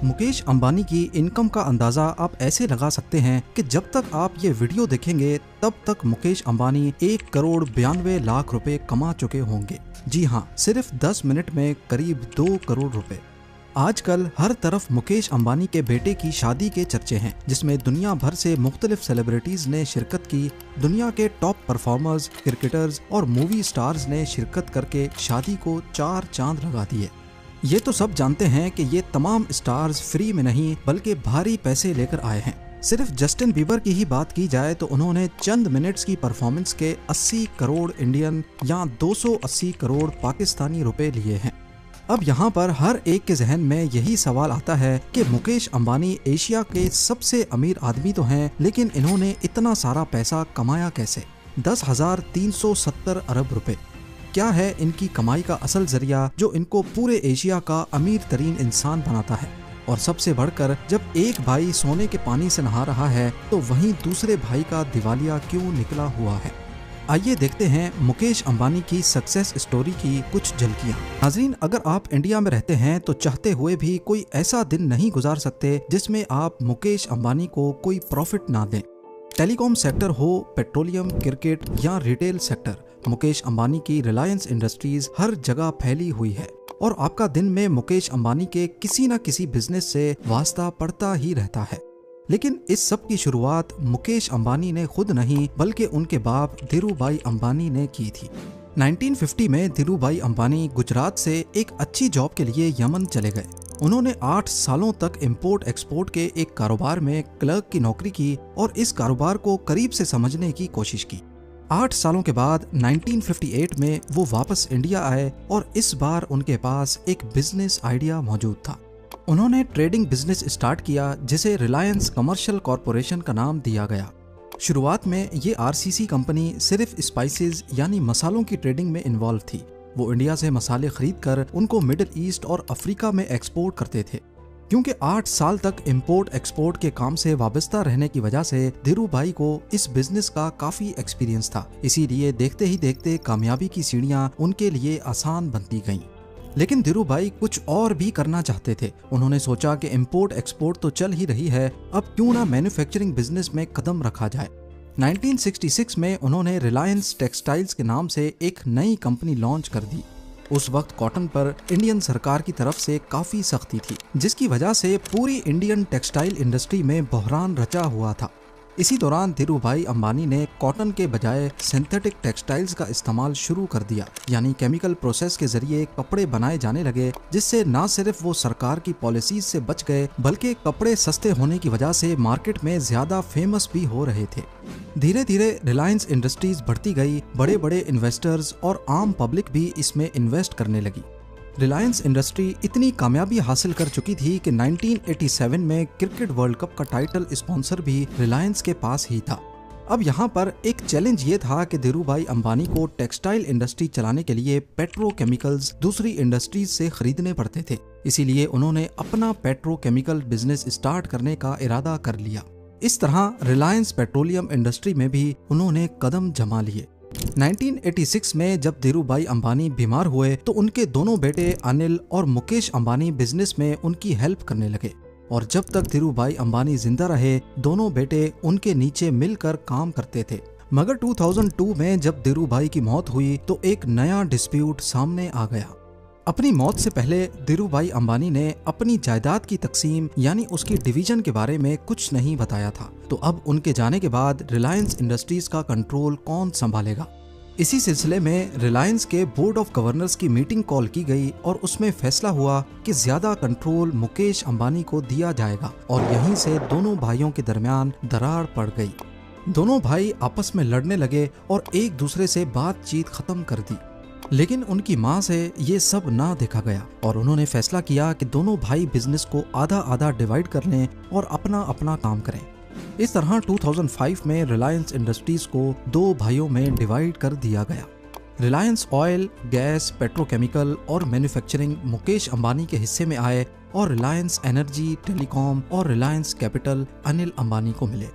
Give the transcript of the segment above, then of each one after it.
मुकेश अंबानी की इनकम का अंदाजा आप ऐसे लगा सकते हैं कि जब तक आप ये वीडियो देखेंगे तब तक मुकेश अंबानी 1,92,00,000 रुपए कमा चुके होंगे। जी हाँ, सिर्फ 10 मिनट में करीब 2 करोड़ रुपए। आजकल हर तरफ मुकेश अंबानी के बेटे की शादी के चर्चे हैं, जिसमें दुनिया भर से मुख्तलिफ सेलिब्रिटीज ने शिरकत की। दुनिया के टॉप परफॉर्मर्स, क्रिकेटर्स और मूवी स्टार्स ने शिरकत करके शादी को 4 चांद लगा दिए। ये तो सब जानते हैं कि ये तमाम स्टार्स फ्री में नहीं बल्कि भारी पैसे लेकर आए हैं। सिर्फ जस्टिन बीबर की ही बात की जाए तो उन्होंने चंद मिनट्स की परफॉर्मेंस के 80 करोड़ इंडियन या 280 करोड़ पाकिस्तानी रुपए लिए हैं। अब यहाँ पर हर एक के जहन में यही सवाल आता है कि मुकेश अंबानी एशिया के सबसे अमीर आदमी तो हैं, लेकिन इन्होंने इतना सारा पैसा कमाया कैसे? 10,370 अरब रुपए। क्या है इनकी कमाई का असल जरिया जो इनको पूरे एशिया का अमीर तरीन इंसान बनाता है? और सबसे बढ़कर, जब एक भाई सोने के पानी से नहा रहा है तो वहीं दूसरे भाई का दिवालिया क्यों निकला हुआ है? आइए देखते हैं मुकेश अंबानी की सक्सेस स्टोरी की कुछ झलकियां। नाज़रीन, अगर आप इंडिया में रहते हैं तो चाहते हुए भी कोई ऐसा दिन नहीं गुजार सकते जिसमें आप मुकेश अंबानी को कोई प्रॉफिट ना दें। टेलीकॉम सेक्टर हो, पेट्रोलियम, क्रिकेट या रिटेल सेक्टर, मुकेश अंबानी की रिलायंस इंडस्ट्रीज हर जगह फैली हुई है और आपका दिन में मुकेश अंबानी के किसी न किसी बिजनेस से वास्ता पड़ता ही रहता है। लेकिन इस सब की शुरुआत मुकेश अंबानी ने खुद नहीं बल्कि उनके बाप धीरूभाई अंबानी ने की थी। 1950 में धीरूभाई अंबानी गुजरात से एक अच्छी जॉब के लिए यमन चले गए। उन्होंने 8 सालों तक इंपोर्ट एक्सपोर्ट के एक कारोबार में क्लर्क की नौकरी की और इस कारोबार को करीब से समझने की कोशिश की। 8 सालों के बाद 1958 में वो वापस इंडिया आए और इस बार उनके पास एक बिजनेस आइडिया मौजूद था। उन्होंने ट्रेडिंग बिजनेस स्टार्ट किया जिसे रिलायंस कमर्शियल कॉरपोरेशन का नाम दिया गया। शुरुआत में ये आरसीसी कंपनी सिर्फ स्पाइसेस यानी मसालों की ट्रेडिंग में इन्वॉल्व थी। वो इंडिया से मसाले खरीद कर उनको मिडिल ईस्ट और अफ्रीका में एक्सपोर्ट करते थे। क्योंकि 8 साल तक इंपोर्ट एक्सपोर्ट के काम से वाबस्ता रहने की वजह से धीरूभाई को इस बिजनेस का काफी एक्सपीरियंस था, इसीलिए देखते ही देखते कामयाबी की सीढ़ियां उनके लिए आसान बनती गईं। लेकिन धीरूभाई कुछ और भी करना चाहते थे। उन्होंने सोचा कि इंपोर्ट एक्सपोर्ट तो चल ही रही है, अब क्यों ना मैन्युफैक्चरिंग बिजनेस में कदम रखा जाए। 1966 में उन्होंने रिलायंस टेक्सटाइल्स के नाम से एक नई कंपनी लॉन्च कर दी। उस वक्त कॉटन पर इंडियन सरकार की तरफ से काफी सख्ती थी, जिसकी वजह से पूरी इंडियन टेक्सटाइल इंडस्ट्री में बहरान रचा हुआ था। इसी दौरान धीरूभाई अंबानी ने कॉटन के बजाय सिंथेटिक टेक्सटाइल्स का इस्तेमाल शुरू कर दिया, यानी केमिकल प्रोसेस के जरिए कपड़े बनाए जाने लगे, जिससे न सिर्फ वो सरकार की पॉलिसीज से बच गए बल्कि कपड़े सस्ते होने की वजह से मार्केट में ज्यादा फेमस भी हो रहे थे। धीरे धीरे रिलायंस इंडस्ट्रीज बढ़ती गई, बड़े बड़े इन्वेस्टर्स और आम पब्लिक भी इसमें इन्वेस्ट करने लगी। रिलायंस इंडस्ट्री इतनी कामयाबी हासिल कर चुकी थी कि 1987 में क्रिकेट वर्ल्ड कप का टाइटल स्पॉन्सर भी रिलायंस के पास ही था। अब यहाँ पर एक चैलेंज ये था कि धीरूभाई अंबानी को टेक्सटाइल इंडस्ट्री चलाने के लिए पेट्रोकेमिकल्स दूसरी इंडस्ट्रीज से खरीदने पड़ते थे, इसीलिए उन्होंने अपना पेट्रोकेमिकल बिजनेस स्टार्ट करने का इरादा कर लिया। इस तरह रिलायंस पेट्रोलियम इंडस्ट्री में भी उन्होंने कदम जमा लिए। 1986 में जब धीरूभाई अंबानी बीमार हुए तो उनके दोनों बेटे अनिल और मुकेश अंबानी बिजनेस में उनकी हेल्प करने लगे और जब तक धीरूभाई अंबानी जिंदा रहे दोनों बेटे उनके नीचे मिलकर काम करते थे। मगर 2002 में जब धीरूभाई की मौत हुई तो एक नया डिस्प्यूट सामने आ गया। अपनी मौत से पहले धीरूभाई अंबानी ने अपनी जायदाद की तकसीम यानी उसकी डिवीजन के बारे में कुछ नहीं बताया था, तो अब उनके जाने के बाद रिलायंस इंडस्ट्रीज का कंट्रोल कौन संभालेगा? इसी सिलसिले में रिलायंस के बोर्ड ऑफ गवर्नर्स की मीटिंग कॉल की गई और उसमें फैसला हुआ कि ज्यादा कंट्रोल मुकेश अंबानी को दिया जाएगा और यहीं से दोनों भाइयों के दरमियान दरार पड़ गई। दोनों भाई आपस में लड़ने लगे और एक दूसरे से बातचीत खत्म कर दी। लेकिन उनकी मां से ये सब ना देखा गया और उन्होंने फैसला किया कि दोनों भाई बिजनेस को आधा आधा डिवाइड कर लें और अपना अपना काम करें। इस तरह 2005 में रिलायंस इंडस्ट्रीज को 2 भाइयों में डिवाइड कर दिया गया। रिलायंस ऑयल, गैस, पेट्रोकेमिकल और मैन्युफैक्चरिंग मुकेश अंबानी के हिस्से में आए और रिलायंस एनर्जी, टेलीकॉम और रिलायंस कैपिटल अनिल अंबानी को मिले।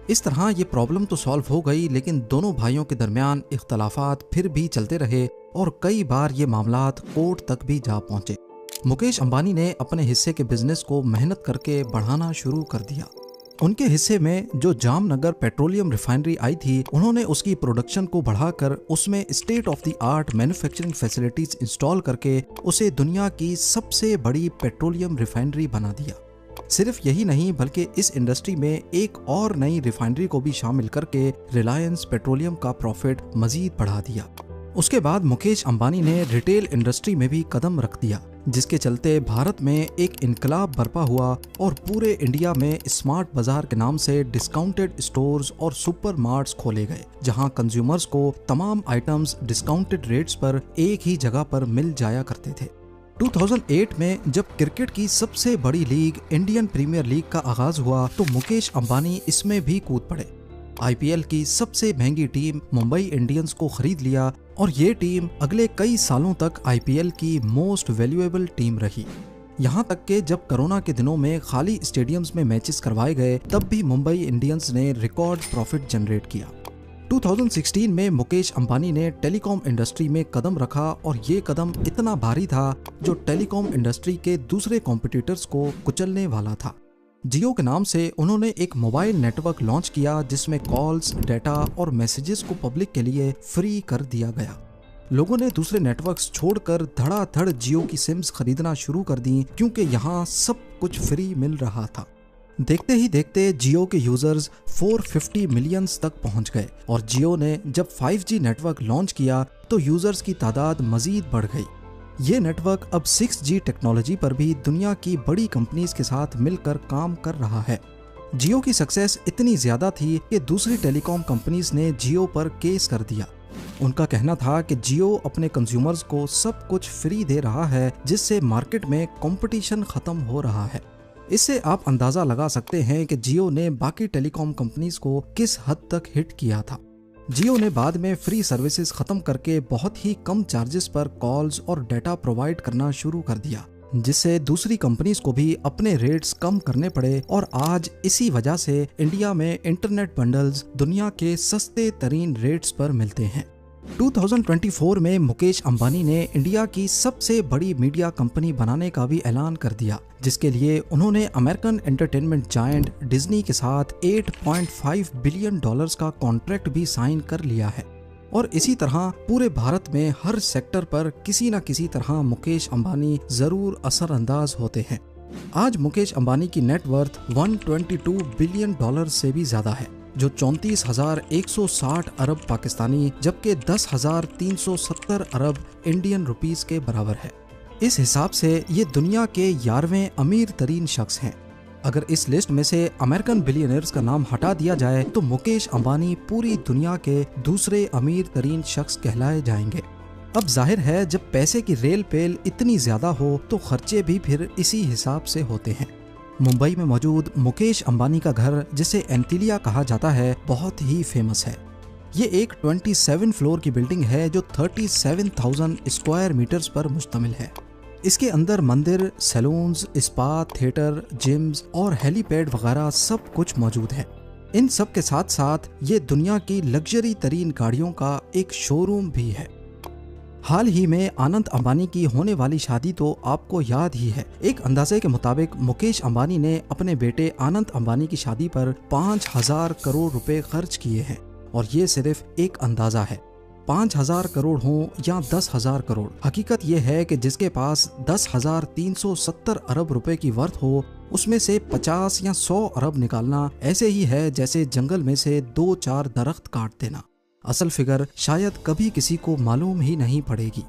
इस तरह ये प्रॉब्लम तो सॉल्व हो गई, लेकिन दोनों भाइयों के दरमियान इख्तलाफात फिर भी चलते रहे और कई बार ये मामलात कोर्ट तक भी जा पहुंचे। मुकेश अंबानी ने अपने हिस्से के बिजनेस को मेहनत करके बढ़ाना शुरू कर दिया। उनके हिस्से में जो जामनगर पेट्रोलियम रिफाइनरी आई थी, उन्होंने उसकी प्रोडक्शन को बढ़ाकर उसमें state of the art manufacturing facilities install करके उसे दुनिया की सबसे बड़ी पेट्रोलियम रिफाइनरी बना दिया। सिर्फ यही नहीं बल्कि इस इंडस्ट्री में एक और नई रिफाइनरी को भी शामिल करके रिलायंस पेट्रोलियम का प्रॉफिट मजीद बढ़ा दिया। उसके बाद मुकेश अंबानी ने रिटेल इंडस्ट्री में भी कदम रख दिया, जिसके चलते भारत में एक इनकलाब बरपा हुआ और पूरे इंडिया में स्मार्ट बाजार के नाम से डिस्काउंटेड स्टोर्स और सुपर मार्ट्स खोले गए, जहां कंज्यूमर्स को तमाम आइटम्स डिस्काउंटेड रेट्स पर एक ही जगह पर मिल जाया करते थे। 2008 में जब क्रिकेट की सबसे बड़ी लीग इंडियन प्रीमियर लीग का आगाज हुआ तो मुकेश अंबानी इसमें भी कूद पड़े। IPL की सबसे महंगी टीम मुंबई इंडियंस को खरीद लिया और ये टीम अगले कई सालों तक IPL की मोस्ट वैल्यूएबल टीम रही। यहाँ तक कि जब कोरोना के दिनों में खाली स्टेडियम्स में मैचेस करवाए गए, तब भी मुंबई इंडियंस ने रिकॉर्ड प्रॉफिट जनरेट किया। 2016 में मुकेश अंबानी ने टेलीकॉम इंडस्ट्री में कदम रखा और ये कदम इतना भारी था जो टेलीकॉम इंडस्ट्री के दूसरे कॉम्पिटिटर्स को कुचलने वाला था। जियो के नाम से उन्होंने एक मोबाइल नेटवर्क लॉन्च किया जिसमें कॉल्स, डाटा और मैसेजेस को पब्लिक के लिए फ्री कर दिया गया। लोगों ने दूसरे नेटवर्क्स छोड़कर धड़ाधड़ जियो की सिम्स खरीदना शुरू कर दी क्योंकि यहाँ सब कुछ फ्री मिल रहा था। देखते ही देखते जियो के यूजर्स 450 मिलियंस तक पहुंच गए और जियो ने जब 5G नेटवर्क लॉन्च किया तो यूजर्स की तादाद मजीद बढ़ गई। ये नेटवर्क अब 6G टेक्नोलॉजी पर भी दुनिया की बड़ी कंपनीज के साथ मिलकर काम कर रहा है। जियो की सक्सेस इतनी ज्यादा थी कि दूसरी टेलीकॉम कंपनीज ने जियो पर केस कर दिया। उनका कहना था कि जियो अपने कंज्यूमर्स को सब कुछ फ्री दे रहा है, जिससे मार्केट में कंपटीशन खत्म हो रहा है। इससे आप अंदाजा लगा सकते हैं कि जियो ने बाकी टेलीकॉम कंपनीज को किस हद तक हिट किया था। जियो ने बाद में फ्री सर्विसेज खत्म करके बहुत ही कम चार्जेस पर कॉल्स और डाटा प्रोवाइड करना शुरू कर दिया, जिससे दूसरी कंपनीज को भी अपने रेट्स कम करने पड़े और आज इसी वजह से इंडिया में इंटरनेट बंडल्स दुनिया के सस्ते तरीन रेट्स पर मिलते हैं। 2024 में मुकेश अंबानी ने इंडिया की सबसे बड़ी मीडिया कंपनी बनाने का भी ऐलान कर दिया, जिसके लिए उन्होंने अमेरिकन एंटरटेनमेंट जायंट डिज्नी के साथ $8.5 बिलियन का कॉन्ट्रैक्ट भी साइन कर लिया है। और इसी तरह पूरे भारत में हर सेक्टर पर किसी न किसी तरह मुकेश अंबानी जरूर असरअंदाज होते हैं। आज मुकेश अंबानी की नेटवर्थ $122 बिलियन से भी ज्यादा है, जो 34,160 अरब पाकिस्तानी जबकि 10,370 अरब इंडियन रुपीस के बराबर है। इस हिसाब से ये दुनिया के 11वें अमीर तरीन शख्स हैं। अगर इस लिस्ट में से अमेरिकन बिलियनर्स का नाम हटा दिया जाए तो मुकेश अंबानी पूरी दुनिया के दूसरे अमीर तरीन शख्स कहलाए जाएंगे। अब जाहिर है जब पैसे की रेल पेल इतनी ज्यादा हो तो खर्चे भी फिर इसी हिसाब से होते हैं। मुंबई में मौजूद मुकेश अंबानी का घर, जिसे एंटिलिया कहा जाता है, बहुत ही फेमस है। ये एक 27 फ्लोर की बिल्डिंग है जो 37,000 स्क्वायर मीटर्स पर मुश्तमिल है। इसके अंदर मंदिर, सैलून्स, स्पा, थिएटर, जिम्स और हेलीपैड वगैरह सब कुछ मौजूद है। इन सब के साथ साथ ये दुनिया की लग्जरी तरीन गाड़ियों का एक शोरूम भी है। हाल ही में आनंद अंबानी की होने वाली शादी तो आपको याद ही है। एक अंदाजे के मुताबिक मुकेश अंबानी ने अपने बेटे आनंद अंबानी की शादी पर 5,000 करोड़ रुपए खर्च किए हैं और ये सिर्फ एक अंदाजा है। 5,000 करोड़ हो या 10,000 करोड़, हकीकत ये है कि जिसके पास 10,370 अरब रुपए की वर्थ हो, उसमें से 50 या 100 अरब निकालना ऐसे ही है जैसे जंगल में से 2-4 दरख्त काट देना। असल फिगर शायद कभी किसी को मालूम ही नहीं पड़ेगी।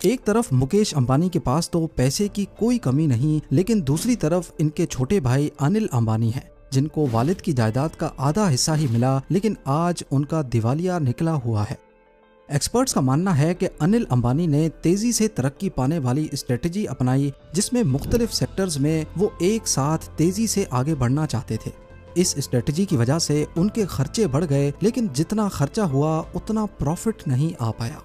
एक तरफ मुकेश अंबानी के पास तो पैसे की कोई कमी नहीं, लेकिन दूसरी तरफ इनके छोटे भाई अनिल अंबानी हैं, जिनको वालिद की जायदाद का आधा हिस्सा ही मिला, लेकिन आज उनका दिवालिया निकला हुआ है। एक्सपर्ट्स का मानना है कि अनिल अंबानी ने तेजी से तरक्की पाने वाली स्ट्रेटजी अपनाई, जिसमें मुख्तलिफ सेक्टर्स में वो एक साथ तेजी से आगे बढ़ना चाहते थे। इस स्ट्रेटजी की वजह से उनके खर्चे बढ़ गए, लेकिन जितना खर्चा हुआ उतना प्रॉफिट नहीं आ पाया।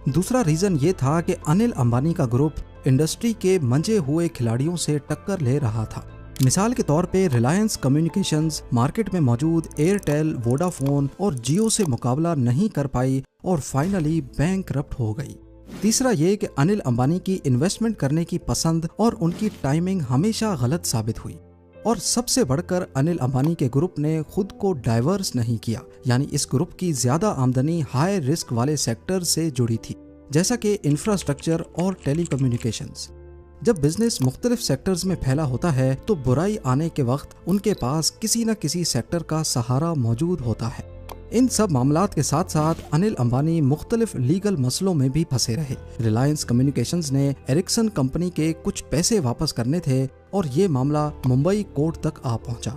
दूसरा रीजन ये था कि अनिल अंबानी का ग्रुप इंडस्ट्री के मंजे हुए खिलाड़ियों से टक्कर ले रहा था। मिसाल के तौर पे रिलायंस कम्युनिकेशंस मार्केट में मौजूद एयरटेल, वोडाफोन और जियो से मुकाबला नहीं कर पाई और फाइनली बैंकरप्ट हो गई। तीसरा ये कि अनिल अंबानी की इन्वेस्टमेंट करने की पसंद और उनकी टाइमिंग हमेशा गलत साबित हुई। और सबसे बढ़कर अनिल अंबानी के ग्रुप ने खुद को डाइवर्स नहीं किया, यानी इस ग्रुप की ज्यादा आमदनी हाई रिस्क वाले सेक्टर से जुड़ी थी, जैसा कि इंफ्रास्ट्रक्चर और टेलीकम्युनिकेशंस। जब बिजनेस मुख्तलिफ सेक्टर्स में फैला होता है तो बुराई आने के वक्त उनके पास किसी न किसी सेक्टर का सहारा मौजूद होता है। इन सब मामलात के साथ साथ अनिल अंबानी मुख्तलिफ लीगल मसलों में भी फंसे रहे। रिलायंस कम्युनिकेशंस ने एरिक्सन कंपनी के कुछ पैसे वापस करने थे और ये मामला मुंबई कोर्ट तक आ पहुंचा।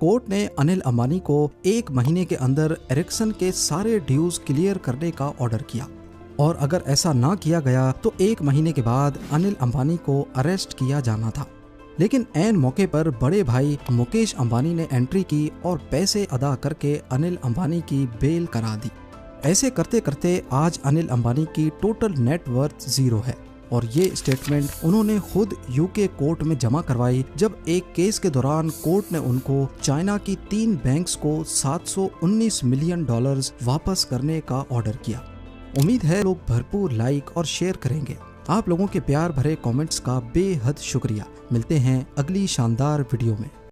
कोर्ट ने अनिल अंबानी को 1 महीने के अंदर एरिक्सन के सारे ड्यूज क्लियर करने का ऑर्डर किया, और अगर ऐसा ना किया गया तो 1 महीने के बाद अनिल अंबानी को अरेस्ट किया जाना था। लेकिन ऐन मौके पर बड़े भाई मुकेश अंबानी ने एंट्री की और पैसे अदा करके अनिल अंबानी की बेल करा दी। ऐसे करते करते आज अनिल अंबानी की टोटल नेट वर्थ 0 है, और ये स्टेटमेंट उन्होंने खुद यूके कोर्ट में जमा करवाई जब एक केस के दौरान कोर्ट ने उनको चाइना की 3 बैंक्स को $719 मिलियन वापस करने का ऑर्डर किया। उम्मीद है लोग भरपूर लाइक और शेयर करेंगे। आप लोगों के प्यार भरे कमेंट्स का बेहद शुक्रिया। मिलते हैं अगली शानदार वीडियो में।